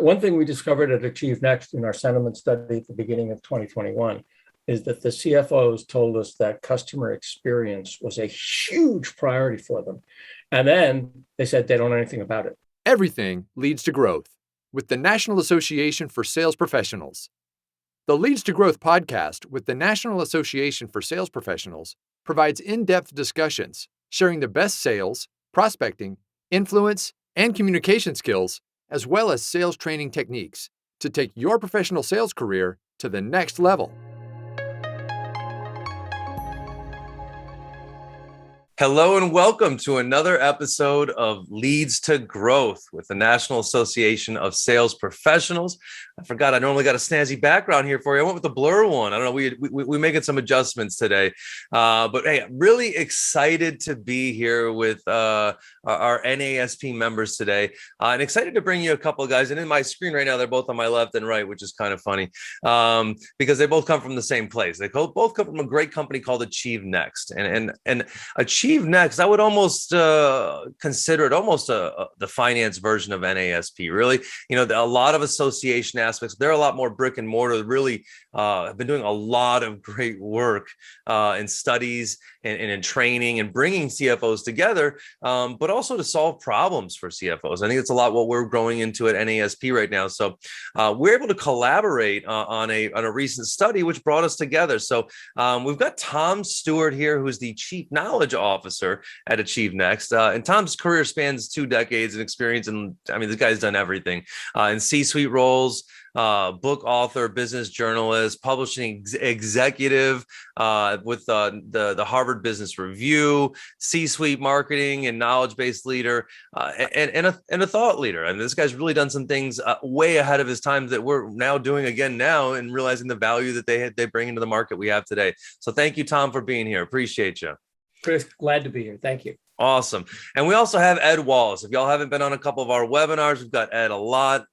One thing we discovered at Achievenext in our sentiment study at the beginning of 2021 is that the CFOs told us that customer experience was a huge priority for them. And then they said they don't know anything about it. Everything leads to growth with the National Association for Sales Professionals. The Leads to Growth podcast with the National Association for Sales Professionals provides in-depth discussions sharing the best sales, prospecting, influence, and communication skills, as well as sales training techniques to take your professional sales career to the next level. Hello and welcome to another episode of Leads to Growth with the National Association of Sales Professionals. I forgot I normally got a snazzy background here for you. I went with the blur one. I don't know. We making some adjustments today, but hey, really excited to be here with our NASP members today, and excited to bring you a couple of guys. And in my screen right now, they're both on my left and right, which is kind of funny because they both come from the same place. They both come from a great company called Achievenext, and Achievenext, I would almost consider it almost the finance version of NASP. Really, a lot of association aspects. They're a lot more brick and mortar. Really, have been doing a lot of great work in studies and in training and bringing CFOs together, but also to solve problems for CFOs. I think it's a lot what we're growing into at NASP right now. So we're able to collaborate on a recent study which brought us together. So we've got Tom Stewart here, who's the Chief Knowledge Officer at Achievenext. And Tom's career spans 2 decades of experience. And I mean, this guy's done everything in C-suite roles, book author, business journalist, publishing executive with the Harvard Business Review, C-suite marketing and knowledge-based leader, and a thought leader. And this guy's really done some things way ahead of his time that we're now doing again now and realizing the value that they bring into the market we have today. So thank you, Tom, for being here. Appreciate you. Chris, glad to be here. Thank you. Awesome. And we also have Ed Wallace. If y'all haven't been on a couple of our webinars, we've got Ed a lot.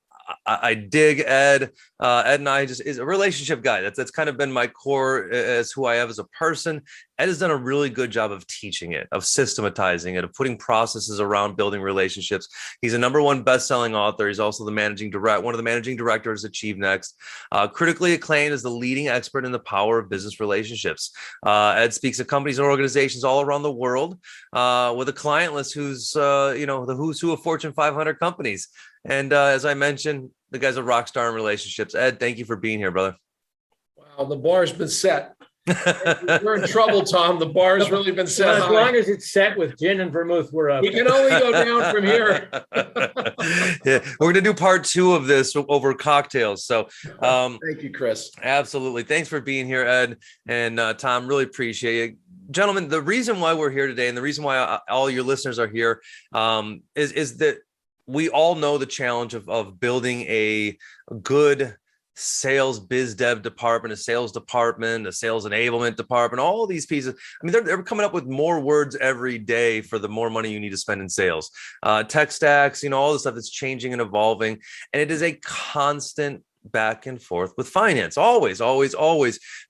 I dig Ed. Ed and I is a relationship guy. That's kind of been my core as who I am as a person. Ed has done a really good job of teaching it, of systematizing it, of putting processes around building relationships. He's a #1 best-selling author. He's also one of the managing directors at Achievenext, critically acclaimed as the leading expert in the power of business relationships. Ed speaks at companies and organizations all around the world with a client list who's the who's who of Fortune 500 companies. And as I mentioned, the guy's a rock star in relationships. Ed, thank you for being here, brother. Wow, the bar's been set. We're in trouble, Tom. The bar's really been set. Well, as long as it's set with gin and vermouth, we're up. We can only go down from here. Yeah, we're going to do part 2 of this over cocktails. So thank you, Chris. Absolutely. Thanks for being here, Ed. And Tom, really appreciate it. Gentlemen, the reason why we're here today and the reason why all your listeners are here is that we all know the challenge of building a good sales biz dev department, a sales department, a sales enablement department, all of these pieces. I mean, they're coming up with more words every day for the more money you need to spend in sales. Tech stacks, all the stuff that's changing and evolving. And it is a constant back and forth with finance, always,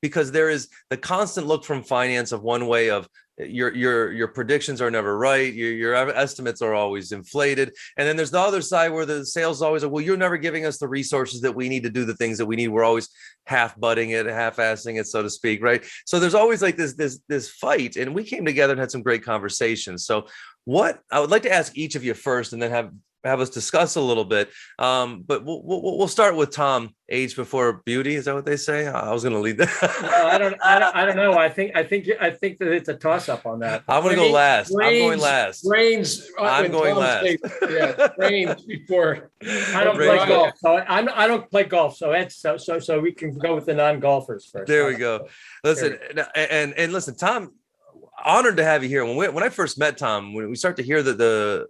because there is the constant look from finance of one way of your predictions are never right. Your estimates are always inflated. And then there's the other side where the sales is always, well, you're never giving us the resources that we need to do the things that we need. We're always half-butting it, half-assing it, so to speak, right? So there's always like this fight. And we came together and had some great conversations. So what I would like to ask each of you first and then have us discuss a little bit. But we'll start with Tom. Age before beauty, is that what they say? I was going to lead that. No, I don't know. I think that it's a toss up on that. I'm going to go last. I'm going last. Brains. I'm going last. Yeah, brains before. I don't play golf, so I don't play golf. So it's so we can go with the non-golfers first. There we go. Listen, and listen, Tom. Honored to have you here. When I first met Tom, when we start to hear the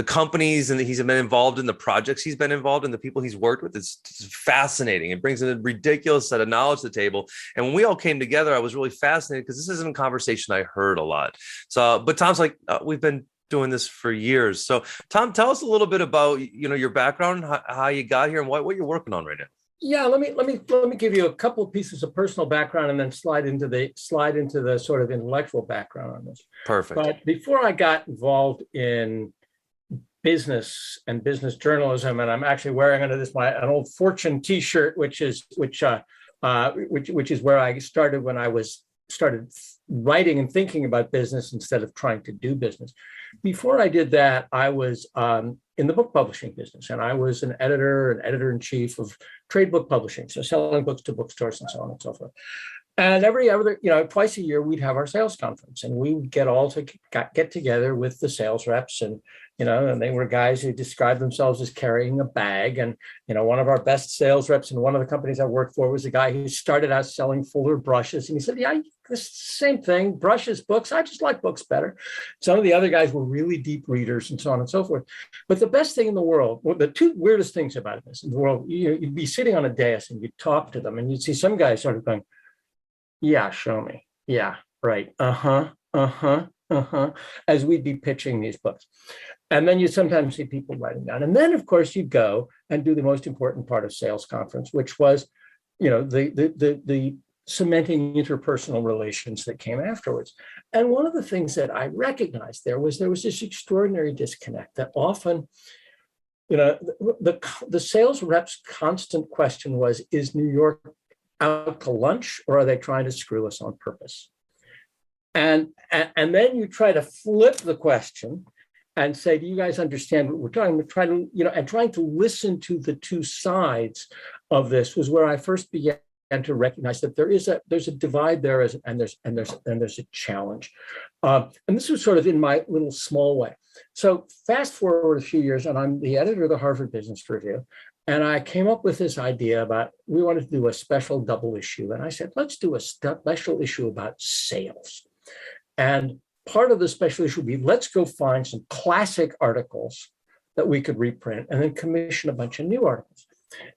companies and he's been involved in the projects he's been involved in, the people he's worked with, it's fascinating. It brings a ridiculous set of knowledge to the table. And when we all came together, I was really fascinated because this isn't a conversation I heard a lot. So, but Tom's like, we've been doing this for years. So Tom, tell us a little bit about, your background, how you got here and what you're working on right now. Yeah, let me give you a couple of pieces of personal background and then slide into the sort of intellectual background on this. Perfect. But before I got involved in business and business journalism, and I'm actually wearing under this an old Fortune T-shirt, which is where I started when I started writing and thinking about business instead of trying to do business. Before I did that, I was in the book publishing business, and I was an editor-in-chief of trade book publishing, so selling books to bookstores and so on and so forth. And every other, twice a year, we'd have our sales conference, and we would get together with the sales reps, and and they were guys who described themselves as carrying a bag. And one of our best sales reps in one of the companies I worked for was a guy who started out selling fuller brushes, and he said, "Yeah, this same thing, brushes, books. I just like books better." Some of the other guys were really deep readers, and so on and so forth. But the best thing in the world, the two weirdest things about this in the world, you'd be sitting on a dais and you'd talk to them, and you'd see some guys sort of going, "Yeah, show me. Yeah, right. As we'd be pitching these books. And then you sometimes see people writing down. And then, of course, you'd go and do the most important part of sales conference, which was, the cementing interpersonal relations that came afterwards. And one of the things that I recognized there was this extraordinary disconnect that often, the sales rep's constant question was, is New York out to lunch, or are they trying to screw us on purpose? And then you try to flip the question and say, do you guys understand what we're talking about? Trying to listen to the two sides of this was where I first began to recognize that there's a divide there, and there's a challenge. And this was sort of in my little small way. So fast forward a few years, and I'm the editor of the Harvard Business Review. And I came up with this idea about, we wanted to do a special double issue. And I said, let's do a special issue about sales. And part of the special issue would be, let's go find some classic articles that we could reprint and then commission a bunch of new articles.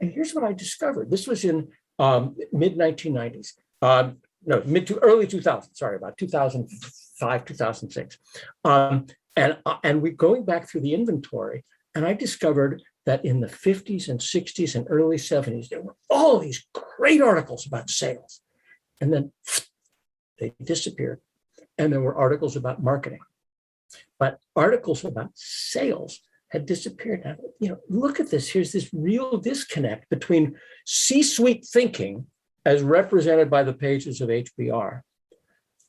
And here's what I discovered. This was in mid-1990s, early 2000s, sorry, about 2005, 2006. And we going back through the inventory, and I discovered that in the 50s and 60s and early 70s, there were all these great articles about sales. And then they disappeared. And there were articles about marketing. But articles about sales had disappeared. Now, look at this. Here's this real disconnect between C-suite thinking, as represented by the pages of HBR,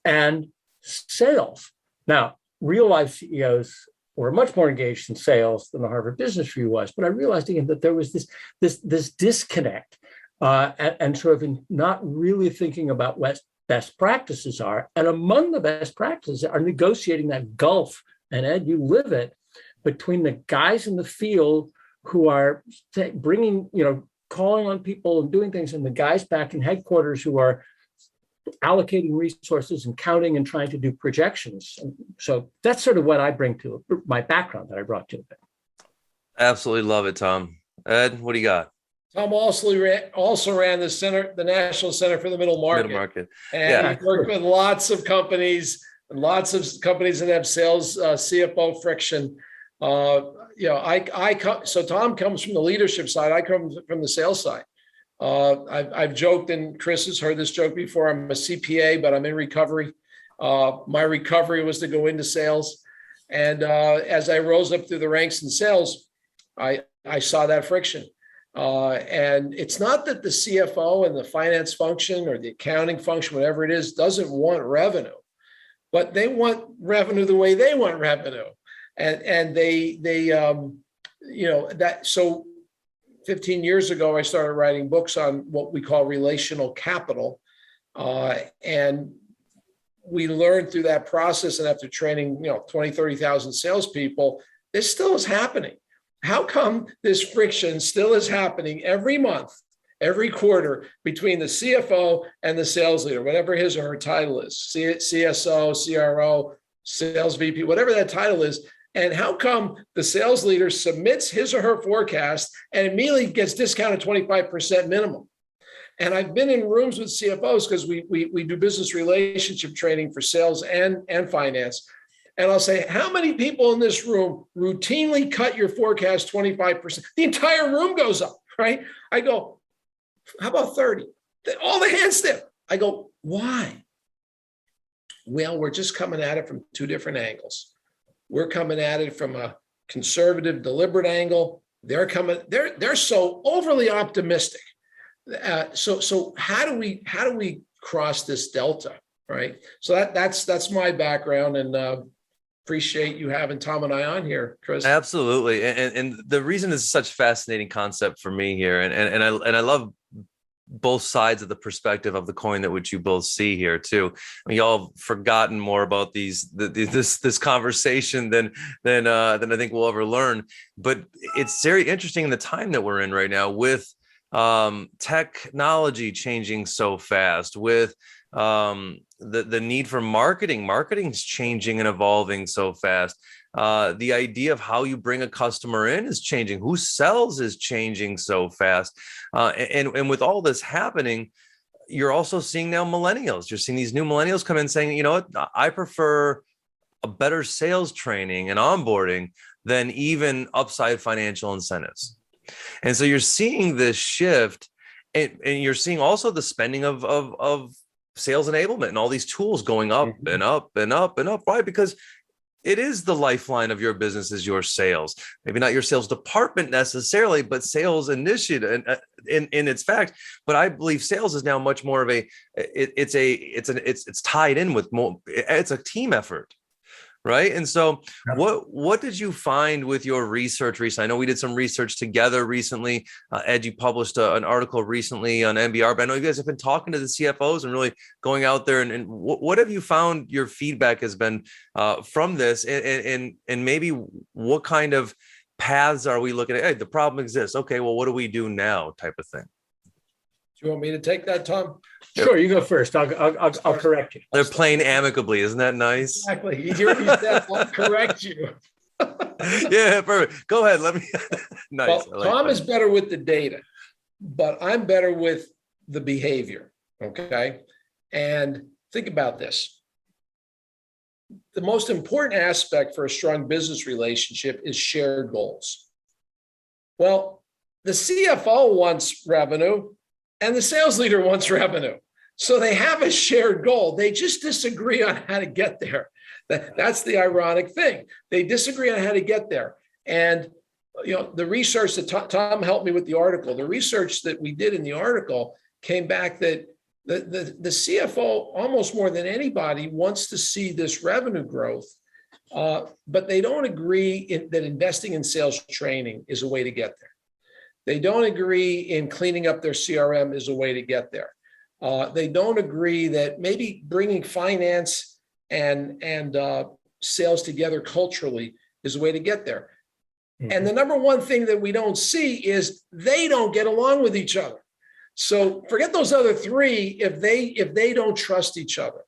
and sales. Now, real life CEOs were much more engaged in sales than the Harvard Business Review was, but I realized again that there was this disconnect, and sort of in not really thinking about what best practices are. And among the best practices are negotiating that gulf, and Ed, you live it, between the guys in the field who are bringing, calling on people and doing things, and the guys back in headquarters who are allocating resources and counting and trying to do projections. And so that's sort of what I bring to it, my background that I brought to it. Absolutely love it, Tom. Ed, what do you got? Tom also ran the National Center for the Middle Market. And he worked with lots of companies that have sales, CFO Friction. So Tom comes from the leadership side. I come from the sales side. I've joked, and Chris has heard this joke before, I'm a CPA, but I'm in recovery. My recovery was to go into sales. And as I rose up through the ranks in sales, I saw that friction. And it's not that the CFO and the finance function or the accounting function, whatever it is, doesn't want revenue, but they want revenue the way they want revenue. And so 15 years ago, I started writing books on what we call relational capital. And we learned through that process, and after training, 20, 30,000 salespeople, this still is happening. How come this friction still is happening every month, every quarter between the CFO and the sales leader, whatever his or her title is, CSO, CRO, sales VP, whatever that title is? And how come the sales leader submits his or her forecast and immediately gets discounted 25% minimum? And I've been in rooms with CFOs because we do business relationship training for sales and finance. And I'll say, how many people in this room routinely cut your forecast 25%? The entire room goes up, right? I go, how about 30? All the hands there. I go, why? Well, we're just coming at it from two different angles. We're coming at it from a conservative, deliberate angle. They're coming. They're so overly optimistic. So how do we cross this delta, right? So that's my background, and appreciate you having Tom and I on here, Chris. Absolutely. And the reason this is such a fascinating concept for me here, and I love both sides of the perspective of the coin that which you both see here too. I mean, y'all have forgotten more about this conversation than I think we'll ever learn. But it's very interesting in the time that we're in right now, with technology changing so fast, with the need for marketing's changing and evolving so fast. The idea of how you bring a customer in is changing. Who sells is changing so fast. And with all this happening, you're also seeing now millennials. You're seeing these new millennials come in saying, you know what, I prefer a better sales training and onboarding than even upside financial incentives. And so you're seeing this shift, and you're seeing also the spending of sales enablement and all these tools going up and up and up and up. Why? Because it is the lifeline of your business, is your sales. Maybe not your sales department necessarily, but sales initiative in its fact. But I believe sales is now much more of it's tied in with more. It's a team effort. Right. And so what did you find with your research recently? I know we did some research together recently. Ed, you published an article recently on MBR, but I know you guys have been talking to the CFOs and really going out there. And what have you found your feedback has been from this? And maybe what kind of paths are we looking at? Hey, the problem exists. OK, well, what do we do now, type of thing? Do you want me to take that, Tom? Sure, you go first. I'll correct you. They're playing amicably. Isn't that nice? Exactly. You already said I'll correct you. Yeah, perfect. Go ahead. Let me. Nice. Well, Tom is better with the data, but I'm better with the behavior. Okay. And think about this. The most important aspect for a strong business relationship is shared goals. Well, the CFO wants revenue and the sales leader wants revenue. So they have a shared goal. They just disagree on how to get there. That's the ironic thing. They disagree on how to get there. And the research that Tom helped me with the article, the research that we did in the article came back that the CFO, almost more than anybody, wants to see this revenue growth, but they don't agree that investing in sales training is a way to get there. They don't agree in cleaning up their CRM is a way to get there. They don't agree that maybe bringing finance and sales together culturally is a way to get there. Mm-hmm. And the number one thing that we don't see is they don't get along with each other. So forget those other three if they don't trust each other.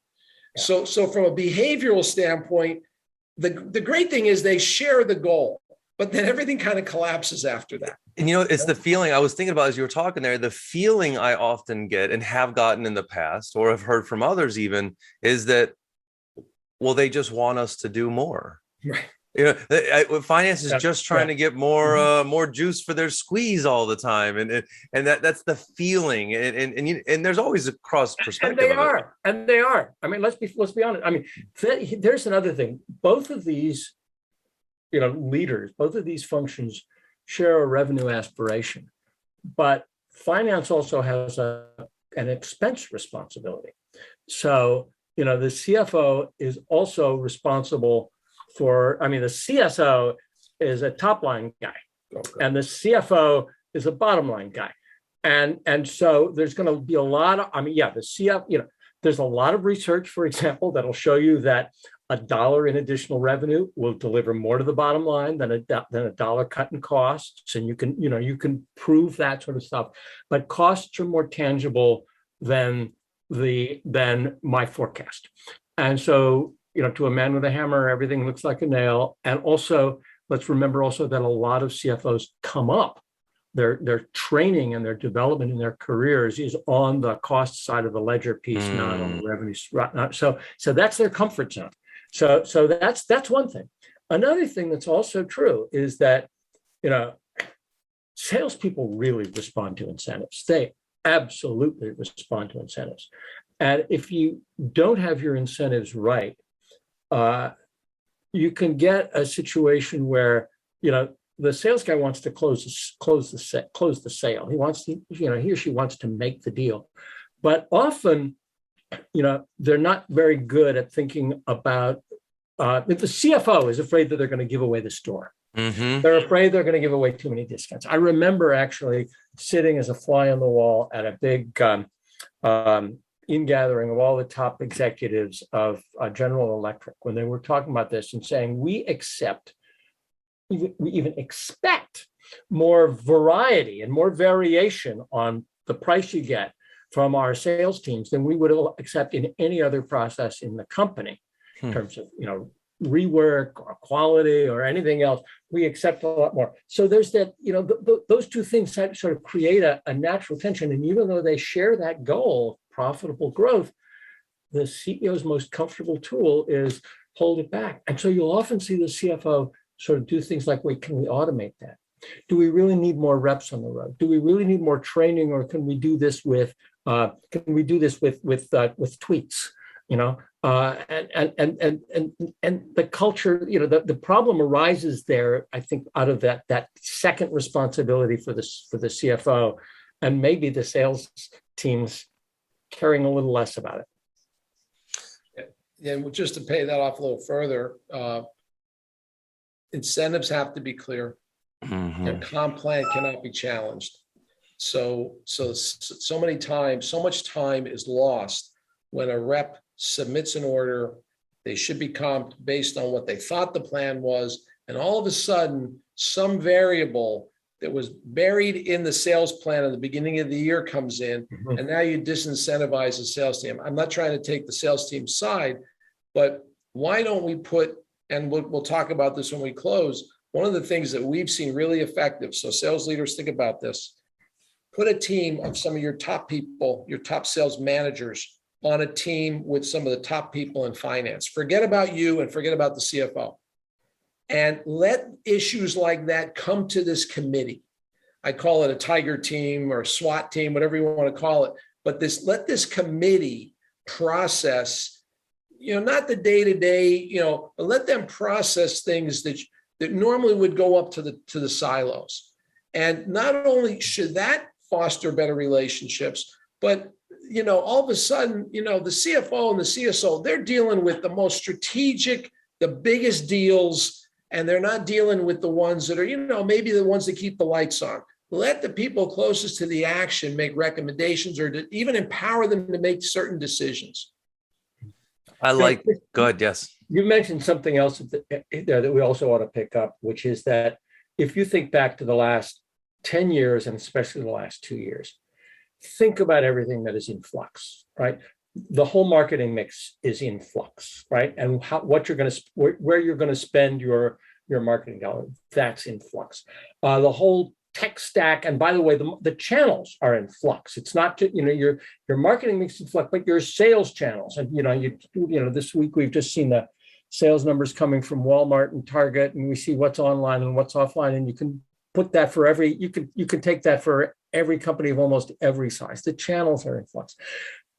Yeah. So from a behavioral standpoint, the great thing is they share the goal, but then everything kind of collapses after that. And it's the feeling I was thinking about as you were talking there. The feeling I often get and have gotten in the past, or have heard from others even, is that, well, they just want us to do more. Right. Finance is just trying to get more juice for their squeeze all the time, and that's the feeling. And there's always a cross perspective. And they are. I mean, let's be honest. I mean, there's another thing. Both of these, leaders, both of these functions share a revenue aspiration, but finance also has an expense responsibility. So, the CFO is also responsible for, the CSO is a top line guy, and the CFO is a bottom line guy. And so there's going to be a lot of, there's a lot of research, for example, that'll show you that $1 in additional revenue will deliver more to the bottom line than a dollar cut in costs. And you can prove that sort of stuff, but costs are more tangible than my forecast. And so, to a man with a hammer, everything looks like a nail. And also, let's remember also that a lot of CFOs come up. Their training and their development in their careers is on the cost side of the ledger piece, not on the revenue. So that's their comfort zone. So that's one thing. Another thing that's also true is that, salespeople really respond to incentives. They absolutely respond to incentives. And if you don't have your incentives right, you can get a situation where the sales guy wants to close the sale. He wants to, he or she wants to make the deal. But often, they're not very good at thinking about, if the CFO is afraid that they're going to give away the store. Mm-hmm. They're afraid they're going to give away too many discounts. I remember actually sitting as a fly on the wall at a big in-gathering of all the top executives of General Electric when they were talking about this and saying, we even expect more variety and more variation on the price you get from our sales teams than we would accept in any other process in the company in terms of, rework or quality or anything else. We accept a lot more. So there's that, those two things sort of create a natural tension. And even though they share that goal of profitable growth, the CEO's most comfortable tool is hold it back. And so you'll often see the CFO sort of do things like, wait, can we automate that? Do we really need more reps on the road? Do we really need more training, or can we do this with tweets? And the culture, the problem arises there, I think, out of that second responsibility for the CFO, and maybe the sales teams caring a little less about it. And just to pay that off a little further, incentives have to be clear. Mm-hmm. And comp plan cannot be challenged. So much time is lost when a rep submits an order. They should be comped based on what they thought the plan was, and all of a sudden, some variable that was buried in the sales plan at the beginning of the year comes in, and now you disincentivize the sales team. I'm not trying to take the sales team's side, but why don't we put, and we'll talk about this when we close, one of the things that we've seen really effective, so sales leaders, think about this, put a team of some of your top people, your top sales managers on a team with some of the top people in finance. Forget about you and forget about the CFO. And let issues like that come to this committee. I call it a tiger team or a SWAT team, whatever you want to call it. But let this committee process, not the day-to-day, but let them process things that normally would go up to the silos. And not only should that foster better relationships, but all of a sudden, the CFO and the CSO, they're dealing with the most strategic, the biggest deals, and they're not dealing with the ones that are, maybe the ones that keep the lights on. Let the people closest to the action make recommendations, or to even empower them to make certain decisions. Go ahead, yes. You mentioned something else there that we also ought to pick up, which is that if you think back to the last 10 years, and especially the last 2 years, think about everything that is in flux, right? The whole marketing mix is in flux, right? And where you're going to spend your marketing dollar, that's in flux. The whole tech stack, and by the way, the channels are in flux. It's not your marketing mix in flux, but your sales channels. And this week we've just seen the sales numbers coming from Walmart and Target, and we see what's online and what's offline, and you can put that for you can take that for every company of almost every size. The channels are in flux.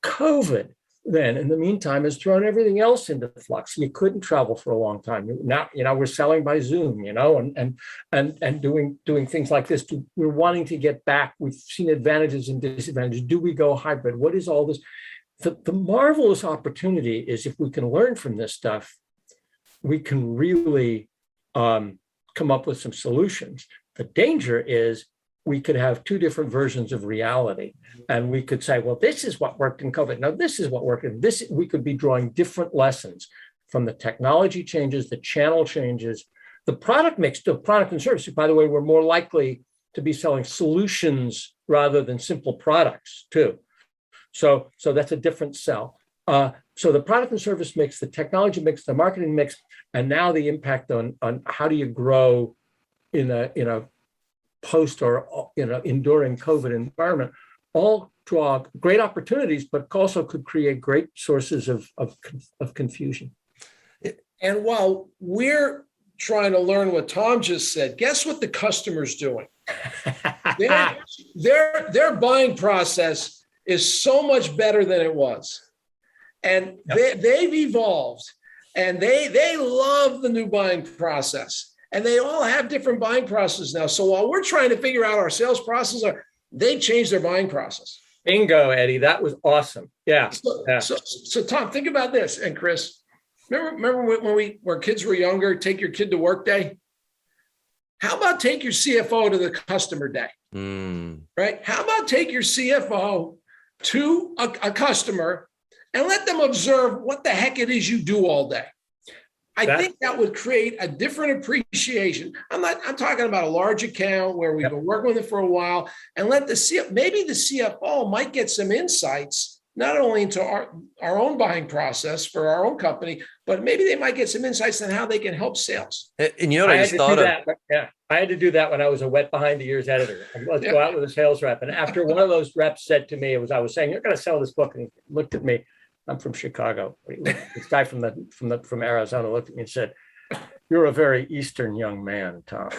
COVID then, in the meantime, has thrown everything else into flux. You couldn't travel for a long time. Now, we're selling by Zoom, and doing things like this. We're wanting to get back. We've seen advantages and disadvantages. Do we go hybrid? What is all this? The marvelous opportunity is, if we can learn from this stuff, we can really come up with some solutions. The danger is we could have two different versions of reality, and we could say, well, this is what worked in COVID. Now, this is what worked in this. We could be drawing different lessons from the technology changes, the channel changes, the product mix, the product and service. By the way, we're more likely to be selling solutions rather than simple products too. So that's a different sell. So the product and service mix, the technology mix, the marketing mix, and now the impact on how do you grow in a post or enduring COVID environment, all draw great opportunities, but also could create great sources of confusion. And while we're trying to learn what Tom just said, guess what the customer's doing? Their buying process is so much better than it was. And they've evolved, and they love the new buying process. And they all have different buying processes now. So while we're trying to figure out our sales process, they changed their buying process. Bingo, Eddie. That was awesome. Yeah. So Tom, think about this. And Chris, remember when we were kids were younger, take your kid to work day? How about take your CFO to the customer day? Right? How about take your CFO to a customer and let them observe what the heck it is you do all day? I think that would create a different appreciation. I'm talking about a large account where we've been working with it for a while, and maybe the CFO might get some insights, not only into our own buying process for our own company, but maybe they might get some insights on how they can help sales. And you know what I just thought of? I had to do that when I was a wet behind the ears editor. Let's go out with a sales rep. And after one of those reps said to me, I was saying, "You're going to sell this book," and he looked at me. I'm from Chicago. This guy from Arizona looked at me and said, "You're a very Eastern young man, Tom."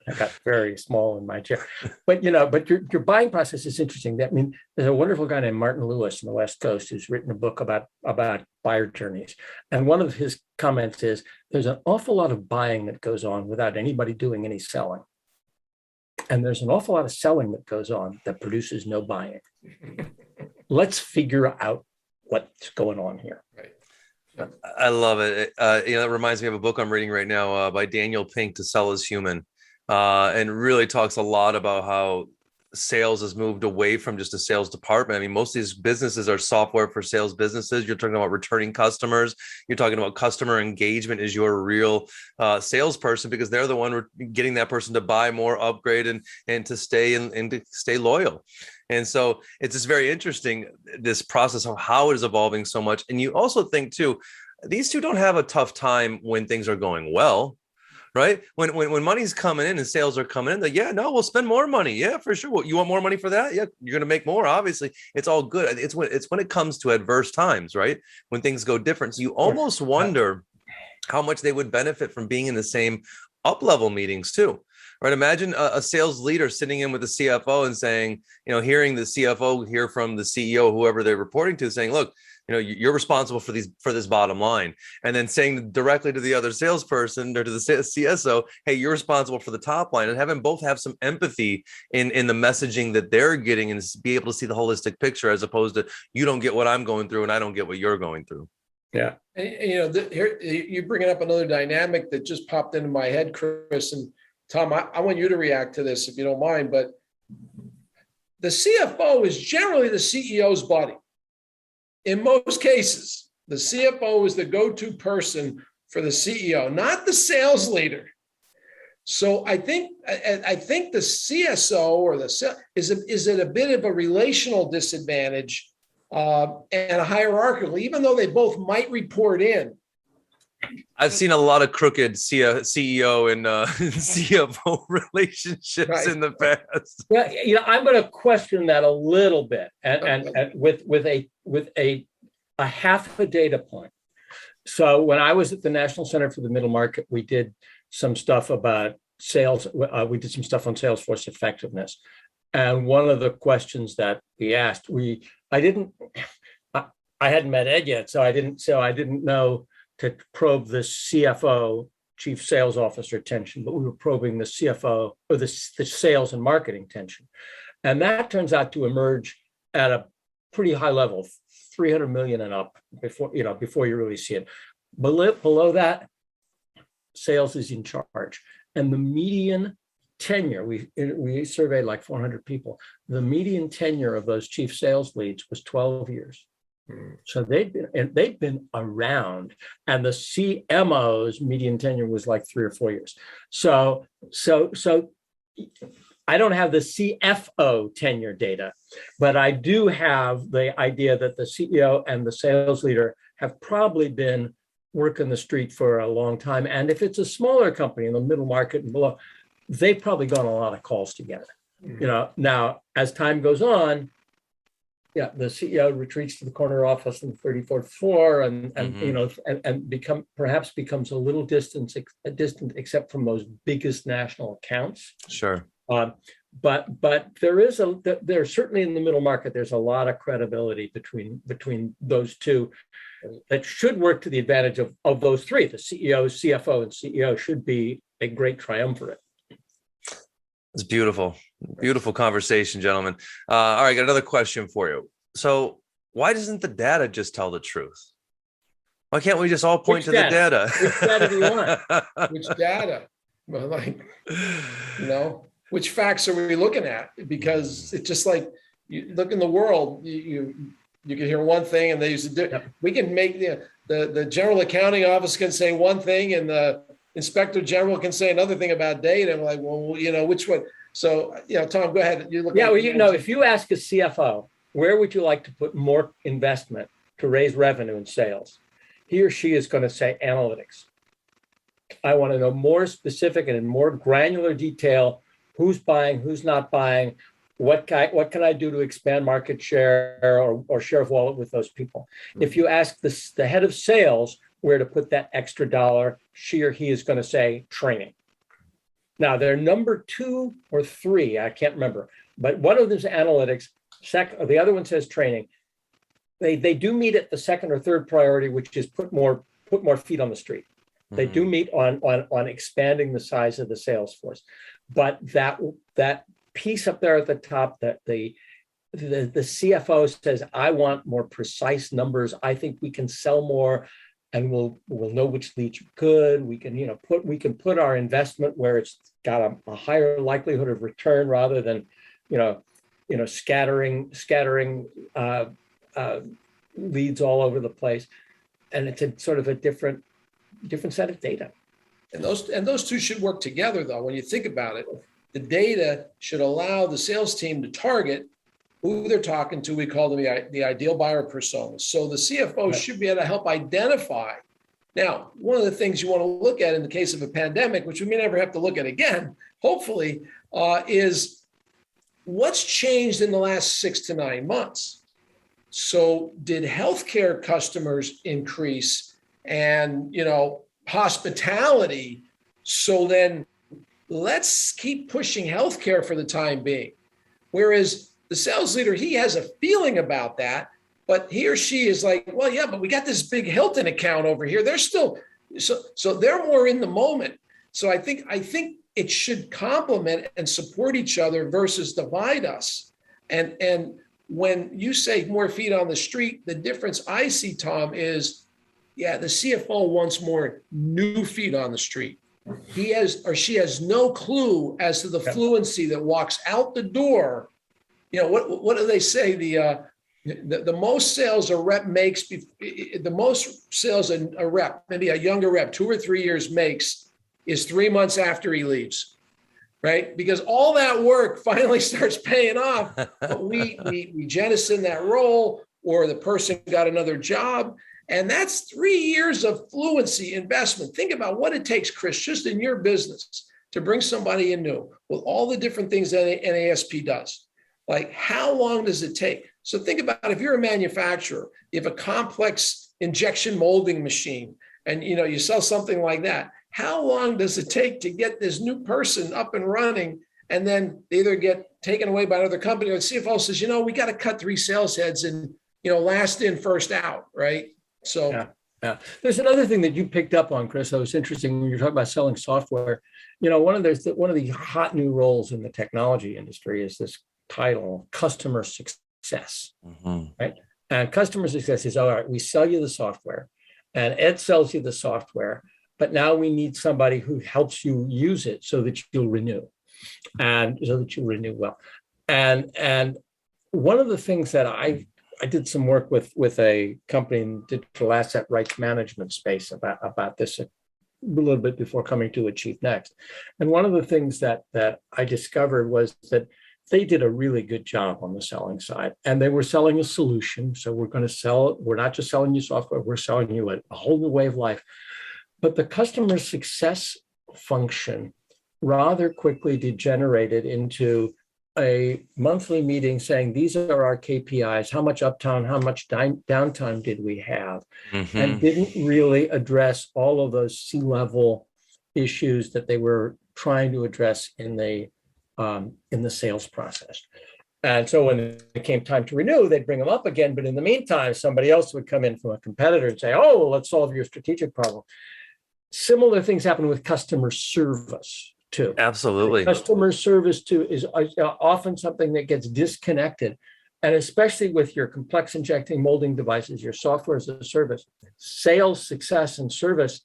I got very small in my chair. But your buying process is interesting. I mean, there's a wonderful guy named Martin Lewis on the West Coast who's written a book about buyer journeys. And one of his comments is there's an awful lot of buying that goes on without anybody doing any selling. And there's an awful lot of selling that goes on that produces no buying. Let's figure out what's going on here. Right. I love it. It reminds me of a book I'm reading right now by Daniel Pink, To Sell is Human, and really talks a lot about how sales has moved away from just a sales department. I mean, most of these businesses are software for sales businesses. You're talking about returning customers. You're talking about customer engagement is your real salesperson, because they're the one getting that person to buy more, upgrade, and to stay and to stay loyal. And so it's just very interesting, this process of how it is evolving so much. And you also think too, these two don't have a tough time when things are going well, right? When money's coming in and sales are coming in, we'll spend more money. Yeah, for sure. Well, you want more money for that? Yeah, you're going to make more. Obviously, it's all good. It's when it comes to adverse times, right? When things go different. So you almost wonder how much they would benefit from being in the same up-level meetings too. Right. Imagine a sales leader sitting in with the CFO and saying, hearing the CFO hear from the CEO, whoever they're reporting to, saying, "Look, you're responsible for this bottom line," and then saying directly to the other salesperson or to the CSO, "Hey, you're responsible for the top line," and having both have some empathy in the messaging that they're getting and be able to see the holistic picture, as opposed to, you don't get what I'm going through and I don't get what you're going through. Yeah. And, here you're bringing up another dynamic that just popped into my head, Chris, and Tom, I want you to react to this if you don't mind, but the CFO is generally the CEO's buddy. In most cases, the CFO is the go-to person for the CEO, not the sales leader. So I think the CSO or is at a bit of a relational disadvantage and a hierarchical, even though they both might report in. I've seen a lot of crooked CEO and CFO relationships in the past. Well, I'm going to question that a little bit, and with a half a data point. So when I was at the National Center for the Middle Market, we did some stuff about sales. We did some stuff on Salesforce effectiveness, and one of the questions that we asked, I hadn't met Ed yet, so I didn't know to probe the CFO, Chief Sales Officer tension, but we were probing the CFO or the sales and marketing tension. And that turns out to emerge at a pretty high level, 300 million and up before you really see it. Below that, sales is in charge. And the median tenure, we surveyed like 400 people. The median tenure of those chief sales leads was 12 years. So they've been around, and the CMO's median tenure was like 3 or 4 years. So I don't have the CFO tenure data, but I do have the idea that the CEO and the sales leader have probably been working the street for a long time. And if it's a smaller company in the middle market and below, they've probably gone on a lot of calls together. Now as time goes on, the CEO retreats to the corner office on the 34th floor and becomes a little distant except from those biggest national accounts. Sure. But there's certainly in the middle market, there's a lot of credibility between those two. that should work to the advantage of those three. The CEO, CFO, and CEO should be a great triumvirate. It's beautiful. Beautiful conversation, gentlemen. All right, got another question for you. So why doesn't the data just tell the truth? Why can't we just all point to the data? Which data do you want? Which data? Well, which facts are we looking at? Because it's just like you look in the world, you can hear one thing and they use we can make the general accounting office can say one thing and the inspector general can say another thing about data. I'm like, well, which one? So, Tom, go ahead. If you ask a CFO, where would you like to put more investment to raise revenue and sales? He or she is going to say analytics. I want to know more specific and in more granular detail, who's buying, who's not buying, what can I do to expand market share or share of wallet with those people? If you ask the head of sales where to put that extra dollar, she or he is going to say training. Now, they're number 2 or 3, I can't remember, but one of them is analytics. The other one says training. They do meet at the second or third priority, which is put more feet on the street. They do meet on expanding the size of the sales force, but that piece up there at the top that the CFO says, I want more precise numbers. I think we can sell more, and we'll know which leads are good. We can put our investment where it's got a higher likelihood of return rather than scattering leads all over the place, and it's a sort of a different set of data. And those two should work together, though. When you think about it, the data should allow the sales team to target who they're talking to. We call them the ideal buyer personas. So the CFO should be able to help identify. Now, one of the things you want to look at in the case of a pandemic, which we may never have to look at again, hopefully, is what's changed in the last 6 to 9 months. So did healthcare customers increase and, hospitality? So then let's keep pushing healthcare for the time being. Whereas the sales leader, he has a feeling about that, but he or she is like, well, yeah, but we got this big Hilton account over here. They're still, so they're more in the moment. So I think it should complement and support each other versus divide us. And when you say more feet on the street, the difference I see, Tom, is, the CFO wants more new feet on the street. He has or she has no clue as to the fluency that walks out the door. What do they say? The most sales a rep makes, the most sales a rep, maybe a younger rep, 2 or 3 years makes, is 3 months after he leaves. Right? Because all that work finally starts paying off. But we jettison that role, or the person got another job. And that's 3 years of fluency investment. Think about what it takes, Chris, just in your business to bring somebody in new with all the different things that NASP does. Like, how long does it take? So think about if you're a manufacturer, you have a complex injection molding machine, and you sell something like that. How long does it take to get this new person up and running, and then they either get taken away by another company, or the CFO says, we got to cut 3 sales heads and, last in, first out, right? So yeah. There's another thing that you picked up on, Chris, that was interesting when you're talking about selling software. One of the hot new roles in the technology industry is this title, customer success, right? And customer success is, all right, we sell you the software, and Ed sells you the software, but now we need somebody who helps you use it so that you'll renew, and so that you renew well. And one of the things that I did some work with a company in digital asset rights management space about this a little bit before coming to Achievenext. And one of the things that I discovered was that they did a really good job on the selling side, and they were selling a solution. So we're not just selling you software, we're selling you a whole new way of life. But the customer success function rather quickly degenerated into a monthly meeting saying, these are our KPIs, how much uptime, how much downtime did we have, and didn't really address all of those C-level issues that they were trying to address in the sales process. And so when it came time to renew, they'd bring them up again. But in the meantime, somebody else would come in from a competitor and say, oh, well, let's solve your strategic problem. Similar things happen with customer service too. Absolutely. Customer service too is often something that gets disconnected. And especially with your complex injecting molding devices, your software as a service, sales, success, and service,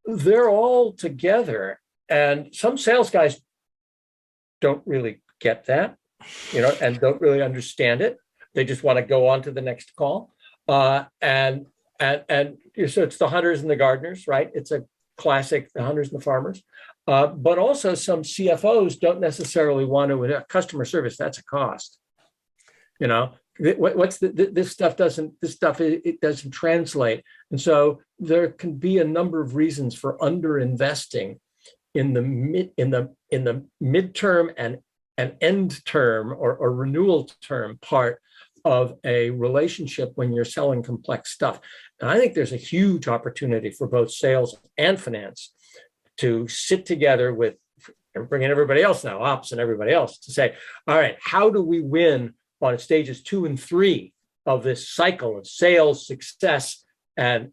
they're all together. And some sales guys don't really get that, and don't really understand it. They just want to go on to the next call. And so it's the hunters and the gardeners, right? It's a classic, the hunters and the farmers. But also some CFOs don't necessarily want to, customer service, that's a cost. This stuff it doesn't translate. And so there can be a number of reasons for underinvesting in the midterm and end term or renewal term part of a relationship when you're selling complex stuff. And I think there's a huge opportunity for both sales and finance to sit together with, and bring in everybody else now, ops and everybody else, to say, all right, how do we win on stages 2 and 3 of this cycle of sales, success, and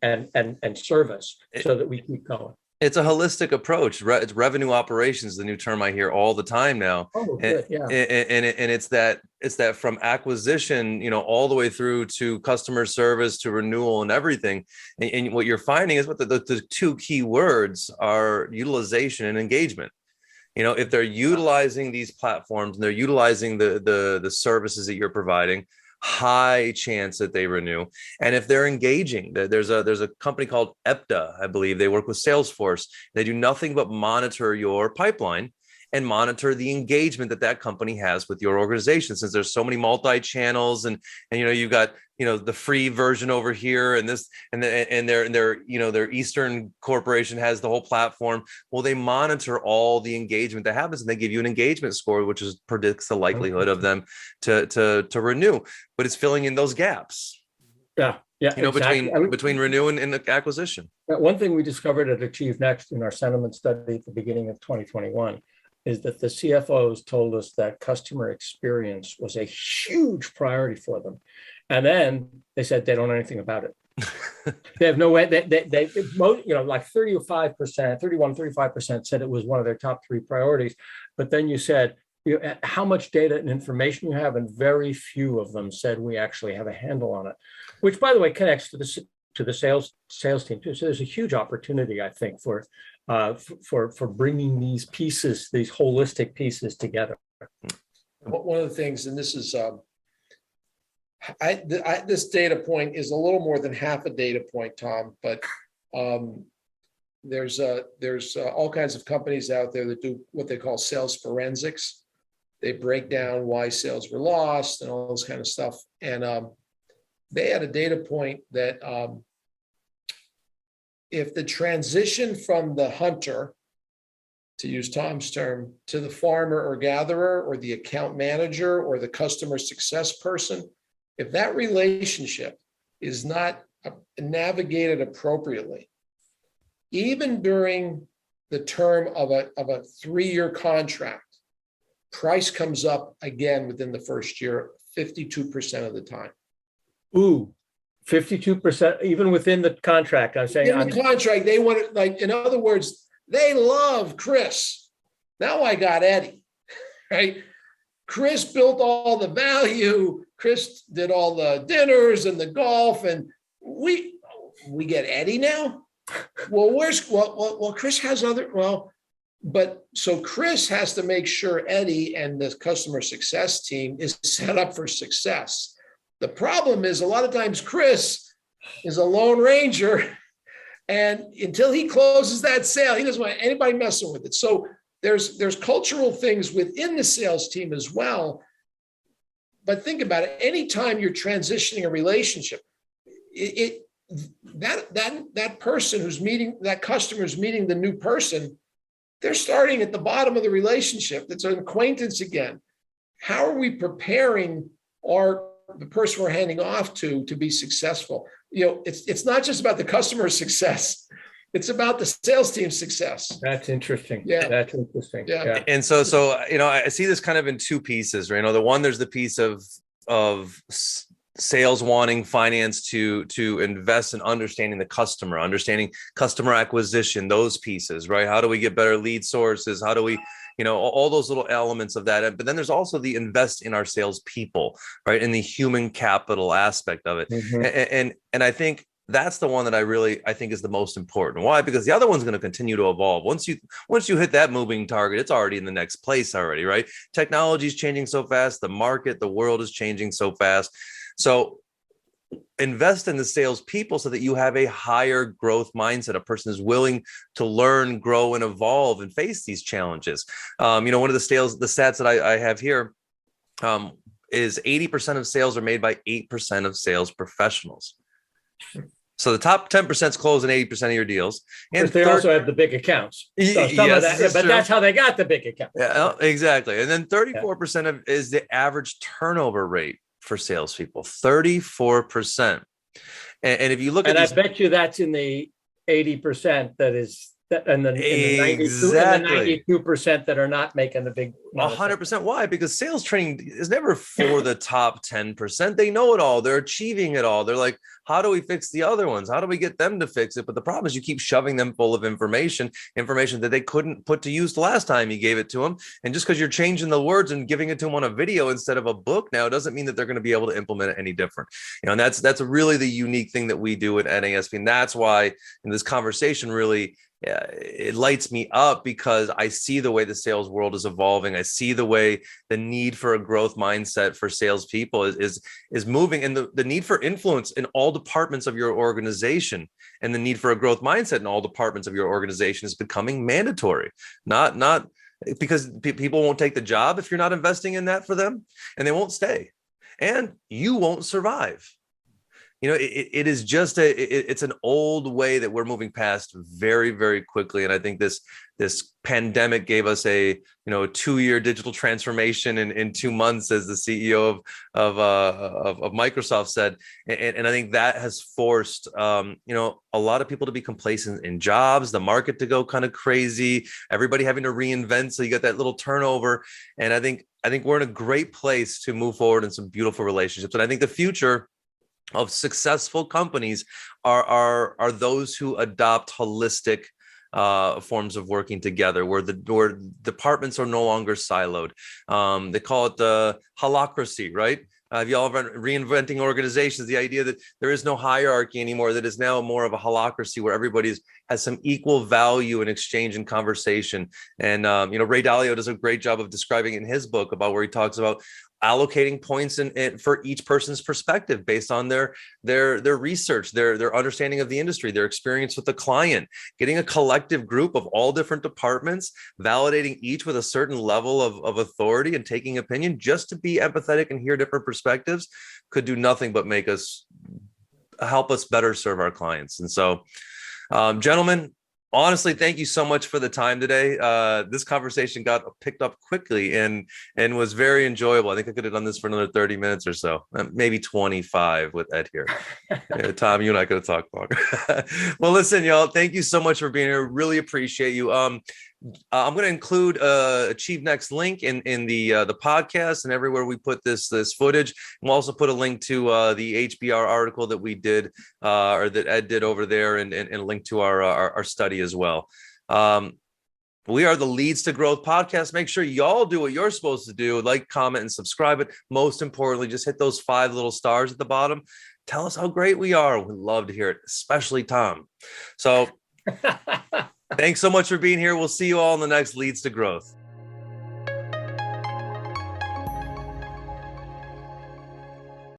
service, so that we keep going? It's a holistic approach. It's revenue operations, the new term I hear all the time now. Oh, good. Yeah. And it's that from acquisition, all the way through to customer service, to renewal and everything. And what you're finding is what the two key words are: utilization and engagement. If they're utilizing these platforms and they're utilizing the services that you're providing, high chance that they renew. And if they're engaging, there's a company called EPTA, I believe. They work with Salesforce. They do nothing but monitor your pipeline and monitor the engagement that company has with your organization, since there's so many multi-channels and you've got the free version over here and this and their Eastern corporation has the whole platform. Well, they monitor all the engagement that happens, and they give you an engagement score, which predicts the likelihood of them to renew. But it's filling in those gaps. Yeah. Exactly. between renew and acquisition. One thing we discovered at Achievenext in our sentiment study at the beginning of 2021 is that the CFOs told us that customer experience was a huge priority for them. And then they said they don't know anything about it. They have no way. They like 35% said it was one of their top 3 priorities. But then you said, how much data and information you have, and very few of them said we actually have a handle on it, which, by the way, connects to the sales team too. So there's a huge opportunity, I think, for bringing these pieces, these holistic pieces together. One of the things, and this is, this data point is a little more than half a data point, Tom, but there's all kinds of companies out there that do what they call sales forensics. They break down why sales were lost and all this kind of stuff. And they had a data point that if the transition from the hunter, to use Tom's term, to the farmer or gatherer or the account manager or the customer success person, if that relationship is not navigated appropriately, even during the term of a 3-year contract, price comes up again within the first year, 52% of the time. Ooh, 52%, even within the contract. I'm saying in the contract, they want it, like, in other words, they love Chris. Now I got Eddie, right? Chris built all the value. Chris did all the dinners and the golf, and we get Eddie now. Well, Chris has other, but so Chris has to make sure Eddie and the customer success team is set up for success. The problem is a lot of times Chris is a lone ranger, and until he closes that sale, he doesn't want anybody messing with it. So there's cultural things within the sales team as well. But think about it. Anytime you're transitioning a relationship, that person who's meeting, that customer is meeting the new person, they're starting at the bottom of the relationship. It's an acquaintance again. How are we preparing the person we're handing off to be successful? It's not just about the customer success. It's about the sales team's success. That's interesting. Yeah. That's interesting. Yeah. Yeah. And so I see this kind of in two pieces, right? The one, there's the piece of sales wanting finance to invest in understanding the customer, understanding customer acquisition, those pieces, right? How do we get better lead sources? How do we, all those little elements of that. But then there's also the invest in our sales people, right? In the human capital aspect of it. Mm-hmm. And I think that's the one that I think is the most important. Why? Because the other one's going to continue to evolve. Once you hit that moving target, it's already in the next place already, right? Technology is changing so fast. The market, the world is changing so fast. So invest in the salespeople so that you have a higher growth mindset. A person is willing to learn, grow, and evolve and face these challenges. One of the stats that I have here is 80% of sales are made by 8% of sales professionals. So the top 10% is closing 80% of your deals. And they also have the big accounts. So some of that, but that's how they got the big accounts. Yeah, exactly. And then 34% is the average turnover rate for salespeople. 34%. And if you look at I bet you that's in the 80% that is, and the 92% that are not making the big. 100%. Why? Because sales training is never for the top 10%. They know it all. They're achieving it all. They're like, how do we fix the other ones? How do we get them to fix it? But the problem is you keep shoving them full of information that they couldn't put to use the last time you gave it to them. And just because you're changing the words and giving it to them on a video instead of a book now doesn't mean that they're going to be able to implement it any different. And that's really the unique thing that we do at NASP. And that's why in this conversation really, it lights me up, because I see the way the sales world is evolving. I see the way the need for a growth mindset for salespeople is moving, and the need for influence in all departments of your organization, and the need for a growth mindset in all departments of your organization is becoming mandatory. Not because people won't take the job if you're not investing in that for them, and they won't stay, and you won't survive. It is just it's an old way that we're moving past very, very quickly. And I think this pandemic gave us a 2-year digital transformation in 2 months, as the CEO of Microsoft said. And I think that has forced, a lot of people to be complacent in jobs, the market to go kind of crazy, everybody having to reinvent. So you got that little turnover. And I think we're in a great place to move forward in some beautiful relationships. And I think the future of successful companies are those who adopt holistic forms of working together, where departments are no longer siloed. They call it the holacracy, right? If y'all have reinventing organizations, the idea that there is no hierarchy anymore, that is now more of a holacracy where everybody has some equal value in exchange and conversation. And, Ray Dalio does a great job of describing it in his book, about where he talks about allocating points for each person's perspective based on their research, their understanding of the industry, their experience with the client, getting a collective group of all different departments, validating each with a certain level of authority and taking opinion just to be empathetic and hear different perspectives could do nothing but help us better serve our clients. And so, gentlemen, honestly, thank you so much for the time today. This conversation got picked up quickly and was very enjoyable. I think I could have done this for another 30 minutes or so, maybe 25 with Ed here. Tom, you and I could have talked longer. Well, listen, y'all, thank you so much for being here. Really appreciate you. I'm going to include Achievenext link in the podcast and everywhere we put this footage. We'll also put a link to the HBR article that we did or that Ed did over there, and a link to our study as well. We are the Leads to Growth podcast. Make sure y'all do what you're supposed to do: like, comment, and subscribe. But most importantly, just hit those 5 little stars at the bottom. Tell us how great we are. We'd love to hear it, especially Tom. So thanks so much for being here. We'll see you all in the next Leads to Growth.